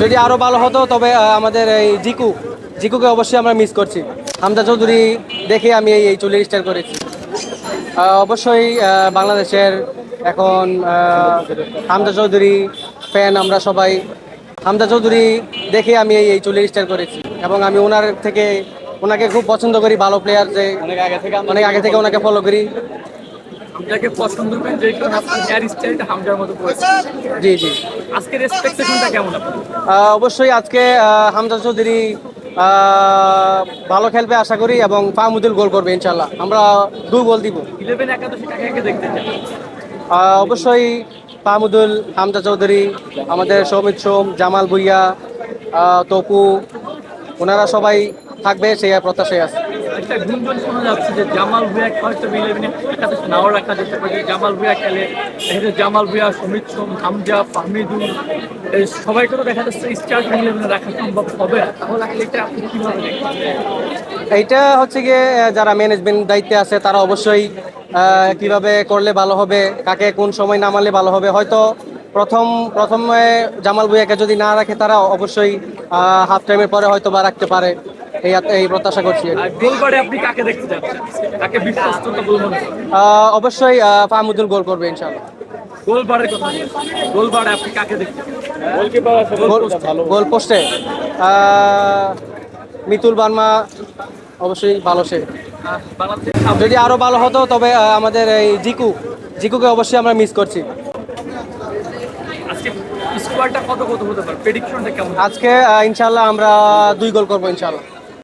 যদি আরো ভালো হতো তবে আমাদের এই জিকুকে অবশ্যই আমরা মিস করছি। হামজা চৌধুরী দেখে আমি এই চলে স্টার করেছি। অবশ্যই বাংলাদেশের এখন হামজা চৌধুরী ফ্যান আমরা সবাই। হামজা চৌধুরী দেখে আমি এই চলে স্টার করেছি এবং আমি ওনাকে খুব পছন্দ করি। ভালো প্লেয়ার, যে অনেক আগে থেকে ওনাকে ফলো করি। হামজাকে পছন্দ করেন যে কারণে আপনার হেয়ার স্টাইলটা হামজার মতো করেছে। জি জি। আজকের এক্সপেকটেশনটা কেমন আপনার? অবশ্যই আজকে হামজা চৌধুরী ভালো খেলবে আশা করি এবং ফাহমুদুল গোল করবে ইনশাল্লাহ। আমরা 2 গোল দিব। 11 একাদশে কাকে কাকে দেখতে চান? অবশ্যই ফাহমুদুল, হামজা চৌধুরী, আমাদের সৌমিত সোম, জামাল ভুইয়া, তপু, ওনারা সবাই থাকবে সেই প্রত্যাশায় আছে। একটা গুঞ্জন শোনা যাচ্ছে যে জামাল ভুঁইয়া হয়তো 11 একাদশে নাও রাখা যেতে পারে। জামাল ভুঁইয়া খেলে, এখানে জামাল ভুঁইয়া, সমিত সোম, হামজা, ফাহমিদুল, এই সবাইকে তো দেখা যাচ্ছে স্টার্টিং 11 রাখা সম্ভব হবে না। তাহলে আসলে এটা আপনি কিভাবে দেখেন? এইটা হচ্ছে গিয়ে যারা ম্যানেজমেন্ট দায়িত্বে আছে তারা অবশ্যই কিভাবে করলে ভালো হবে, কাকে কোন সময় নামালে ভালো হবে। হয়তো প্রথমে জামাল ভুঁইয়াকে যদি না রাখে তারা অবশ্যই হাফ টাইমের পরে হয়তো বা রাখতে পারে, এই প্রত্যাশা করছি। আর গোলবারে আপনি কাকে দেখতে চাচ্ছেন? কাকে বিশ্বস্ততা বলবো না, অবশ্যই ফাহমুদুল গোল করবে ইনশাআল্লাহ। গোলবারের কথা বলছি। গোলবারে আপনি কাকে দেখতে চান? গোল পোস্টে মিতুল বার্মা অবশ্যই ভালো সে। বাংলাদেশের যদি আরো ভালো হতো তবে আমাদের এই জিকুকে অবশ্যই আমরা মিস করছি। আজকে স্কোয়াডটা কত কত হতে পারে, প্রেডিকশনটা কেমন? আজকে ইনশাল্লাহ আমরা 2 গোল করবো ইনশাল্লাহ।